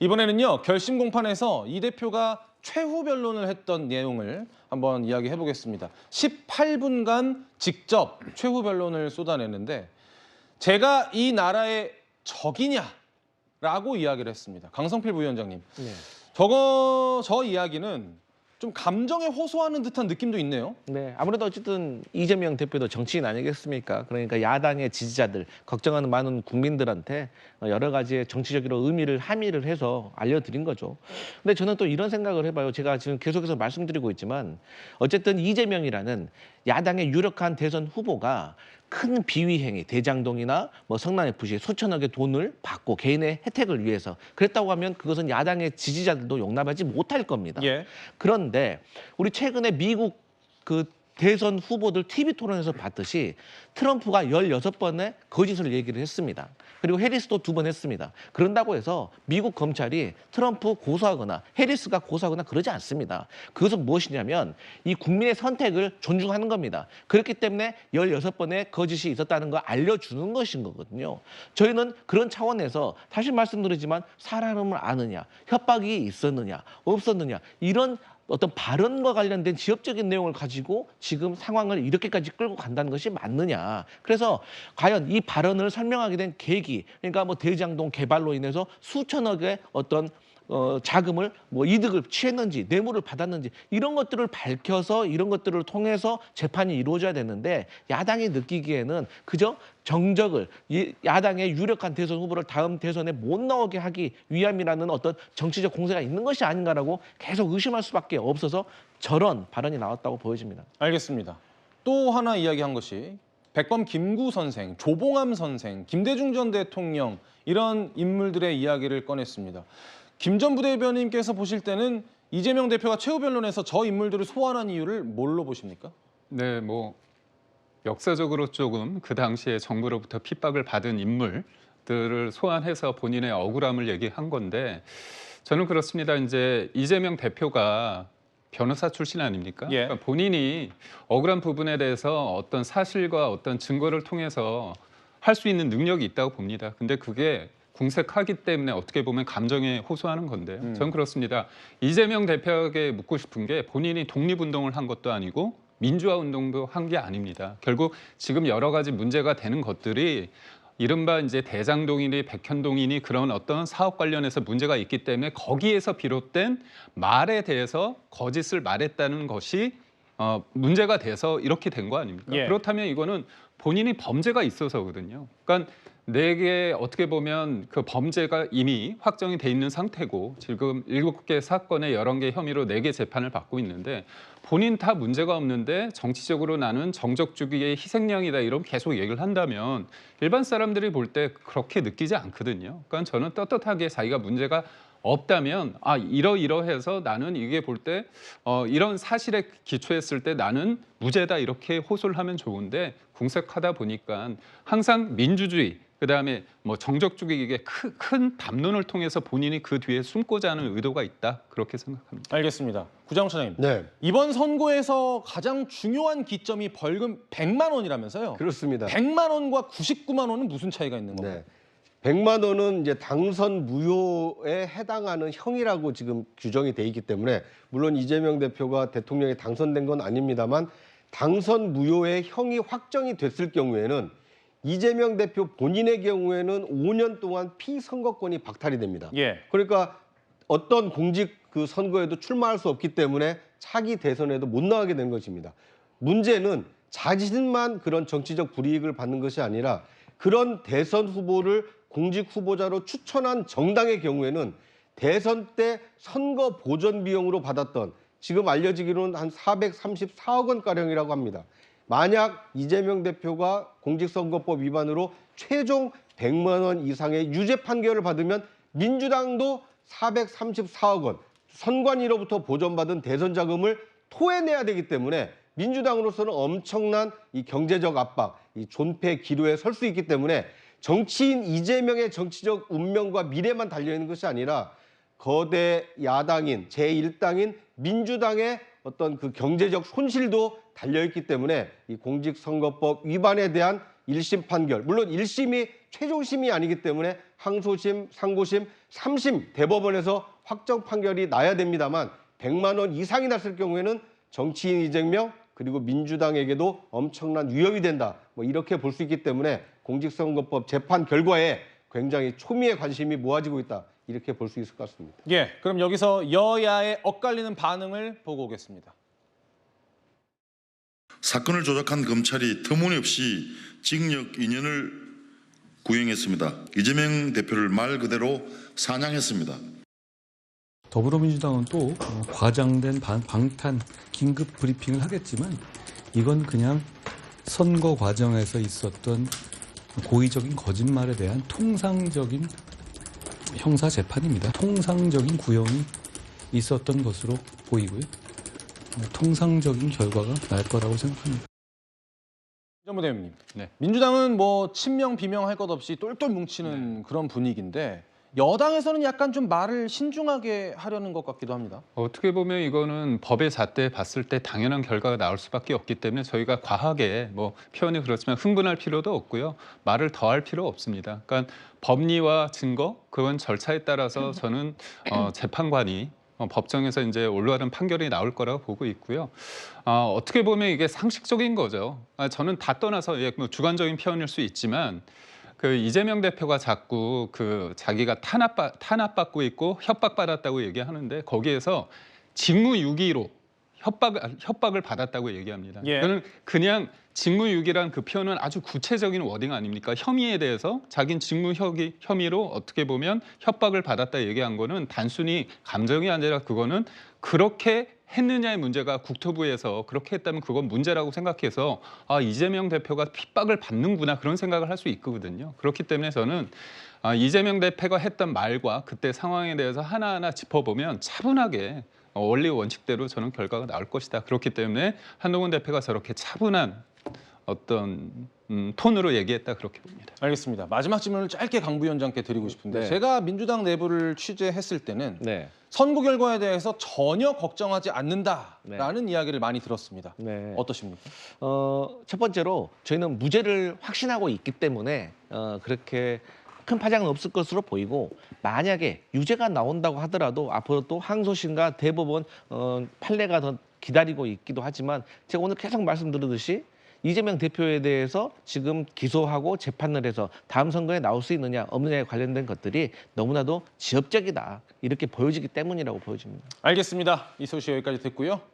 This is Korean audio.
이번에는요, 결심 공판에서 이 대표가 최후 변론을 했던 내용을 한번 이야기해 보겠습니다. 18분간 직접 최후 변론을 쏟아냈는데 제가 이 나라의 적이냐라고 이야기를 했습니다. 강성필 부위원장님. 네. 저 이야기는 좀 감정에 호소하는 듯한 느낌도 있네요. 네, 아무래도 어쨌든 이재명 대표도 정치인 아니겠습니까? 그러니까 야당의 지지자들, 걱정하는 많은 국민들한테 여러 가지의 정치적으로 함의를 해서 알려드린 거죠. 근데 저는 또 이런 생각을 해봐요. 제가 지금 계속해서 말씀드리고 있지만 어쨌든 이재명이라는 야당의 유력한 대선 후보가 큰 비위 행위, 대장동이나 뭐 성남 FC 수천억의 돈을 받고 개인의 혜택을 위해서 그랬다고 하면 그것은 야당의 지지자들도 용납하지 못할 겁니다. 예. 그런데 우리 최근에 미국 그 대선 후보들 TV 토론에서 봤듯이 트럼프가 16번의 거짓을 얘기를 했습니다. 그리고 해리스도 2번 했습니다. 그런다고 해서 미국 검찰이 트럼프 고소하거나 해리스가 고소하거나 그러지 않습니다. 그것은 무엇이냐면 이 국민의 선택을 존중하는 겁니다. 그렇기 때문에 16번의 거짓이 있었다는 걸 알려주는 것인 거거든요. 저희는 그런 차원에서 다시 말씀드리지만 사람을 아느냐, 협박이 있었느냐, 없었느냐 이런 어떤 발언과 관련된 지엽적인 내용을 가지고 지금 상황을 이렇게까지 끌고 간다는 것이 맞느냐. 그래서 과연 이 발언을 설명하게 된 계기, 그러니까 뭐 대장동 개발로 인해서 수천억의 어떤 자금을 뭐 이득을 취했는지 뇌물을 받았는지 이런 것들을 밝혀서 이런 것들을 통해서 재판이 이루어져야 되는데 야당이 느끼기에는 그저 정적을 야당의 유력한 대선 후보를 다음 대선에 못 나오게 하기 위함이라는 어떤 정치적 공세가 있는 것이 아닌가라고 계속 의심할 수밖에 없어서 저런 발언이 나왔다고 보여집니다. 알겠습니다. 또 하나 이야기한 것이 백범 김구 선생, 조봉암 선생, 김대중 전 대통령 이런 인물들의 이야기를 꺼냈습니다. 김 전 부대변인께서 보실 때는 이재명 대표가 최후 변론에서 저 인물들을 소환한 이유를 뭘로 보십니까? 네, 뭐 역사적으로 조금 그 당시에 정부로부터 핍박을 받은 인물들을 소환해서 본인의 억울함을 얘기한 건데 저는 그렇습니다. 이제 이재명 대표가 변호사 출신 아닙니까? 예. 그러니까 본인이 억울한 부분에 대해서 어떤 사실과 어떤 증거를 통해서 할 수 있는 능력이 있다고 봅니다. 근데 그게 궁색하기 때문에 어떻게 보면 감정에 호소하는 건데요. 저는 그렇습니다. 이재명 대표에게 묻고 싶은 게 본인이 독립운동을 한 것도 아니고 민주화 운동도 한 게 아닙니다. 결국 지금 여러 가지 문제가 되는 것들이 이른바 이제 대장동이니 백현동이니 그런 어떤 사업 관련해서 문제가 있기 때문에 거기에서 비롯된 말에 대해서 거짓을 말했다는 것이 문제가 돼서 이렇게 된 거 아닙니까? 예. 그렇다면 이거는 본인이 범죄가 있어서거든요. 그러니까 내게 어떻게 보면 그 범죄가 이미 확정이 돼 있는 상태고 지금 7개 사건의 11개 혐의로 4개 재판을 받고 있는데 본인 다 문제가 없는데 정치적으로 나는 정적주기의 희생양이다 이런 계속 얘기를 한다면 일반 사람들이 볼 때 그렇게 느끼지 않거든요. 그러니까 저는 떳떳하게 자기가 문제가 없다면 이러이러해서 나는 이게 볼 때 이런 사실에 기초했을 때 나는 무죄다 이렇게 호소를 하면 좋은데 궁색하다 보니까 항상 민주주의 그다음에 뭐 정적주기에 큰 담론을 통해서 본인이 그 뒤에 숨고자 하는 의도가 있다 그렇게 생각합니다. 알겠습니다. 구장차장님. 네, 이번 선거에서 가장 중요한 기점이 벌금 100만 원이라면서요? 그렇습니다. 100만 원과 99만 원은 무슨 차이가 있는 건가요? 네. 100만 원은 이제 당선 무효에 해당하는 형이라고 지금 규정이 돼 있기 때문에 물론 이재명 대표가 대통령에 당선된 건 아닙니다만 당선 무효의 형이 확정이 됐을 경우에는 이재명 대표 본인의 경우에는 5년 동안 피선거권이 박탈이 됩니다. 예. 그러니까 어떤 공직 그 선거에도 출마할 수 없기 때문에 차기 대선에도 못 나가게 된 것입니다. 문제는 자신만 그런 정치적 불이익을 받는 것이 아니라 그런 대선 후보를 공직 후보자로 추천한 정당의 경우에는 대선 때 선거 보전 비용으로 받았던 지금 알려지기로는 한 434억 원가량이라고 합니다. 만약 이재명 대표가 공직선거법 위반으로 최종 100만 원 이상의 유죄 판결을 받으면 민주당도 434억 원, 선관위로부터 보전받은 대선 자금을 토해내야 되기 때문에 민주당으로서는 엄청난 이 경제적 압박, 이 존폐 기로에 설 수 있기 때문에 정치인 이재명의 정치적 운명과 미래만 달려있는 것이 아니라 거대 야당인 제1당인 민주당의 어떤 그 경제적 손실도 달려있기 때문에 이 공직선거법 위반에 대한 1심 판결, 물론 1심이 최종심이 아니기 때문에 항소심, 상고심, 3심 대법원에서 확정 판결이 나야 됩니다만 100만 원 이상이 났을 경우에는 정치인 이재명 그리고 민주당에게도 엄청난 위협이 된다. 뭐 이렇게 볼 수 있기 때문에 공직선거법 재판 결과에 굉장히 초미의 관심이 모아지고 있다. 이렇게 볼 수 있을 것 같습니다. 예, 그럼 여기서 여야의 엇갈리는 반응을 보고 오겠습니다. 사건을 조작한 검찰이 터무니없이 징역 2년을 구형했습니다. 이재명 대표를 말 그대로 사냥했습니다. 더불어민주당은 또 과장된 방탄 긴급 브리핑을 하겠지만 이건 그냥 선거 과정에서 있었던 고의적인 거짓말에 대한 통상적인 형사 재판입니다. 통상적인 구형이 있었던 것으로 보이고요. 통상적인 결과가 날 거라고 생각합니다. 전 부대표님, 네. 민주당은 뭐 친명 비명 할 것 없이 똘똘 뭉치는 그런 분위기인데 여당에서는 약간 좀 말을 신중하게 하려는 것 같기도 합니다. 어떻게 보면 이거는 법의 잣대 봤을 때 당연한 결과가 나올 수밖에 없기 때문에 저희가 과하게 뭐 표현이 그렇지만 흥분할 필요도 없고요. 말을 더할 필요 없습니다. 그러니까 법리와 증거 그건 절차에 따라서 저는 재판관이 법정에서 이제 올바른 판결이 나올 거라고 보고 있고요. 어떻게 보면 이게 상식적인 거죠. 저는 다 떠나서 뭐 주관적인 표현일 수 있지만 그 이재명 대표가 자꾸 그 자기가 탄압받고 있고 협박받았다고 얘기하는데 거기에서 직무유기로 협박을 받았다고 얘기합니다. 예. 저는 그냥 직무유기란 그 표현은 아주 구체적인 워딩 아닙니까? 혐의에 대해서 자기는 혐의로 어떻게 보면 협박을 받았다 얘기한 거는 단순히 감정이 아니라 그거는 그렇게 했느냐의 문제가 국토부에서 그렇게 했다면 그건 문제라고 생각해서 이재명 대표가 핍박을 받는구나 그런 생각을 할 수 있거든요. 그렇기 때문에 저는 이재명 대표가 했던 말과 그때 상황에 대해서 하나하나 짚어보면 차분하게 원리 원칙대로 저는 결과가 나올 것이다. 그렇기 때문에 한동훈 대표가 저렇게 차분한 어떤 톤으로 얘기했다 그렇게 봅니다. 알겠습니다. 마지막 질문을 짧게 강 부위원장께 드리고 싶은데 네. 제가 민주당 내부를 취재했을 때는 네. 선거 결과에 대해서 전혀 걱정하지 않는다라는 이야기를 많이 들었습니다. 네. 어떠십니까? 첫 번째로 저희는 무죄를 확신하고 있기 때문에 그렇게 큰 파장은 없을 것으로 보이고 만약에 유죄가 나온다고 하더라도 앞으로 또 항소심과 대법원 판례가 더 기다리고 있기도 하지만 제가 오늘 계속 말씀드렸듯이 이재명 대표에 대해서 지금 기소하고 재판을 해서 다음 선거에 나올 수 있느냐 없느냐에 관련된 것들이 너무나도 지엽적이다 이렇게 보여지기 때문이라고 보여집니다. 알겠습니다. 이 소식 여기까지 듣고요.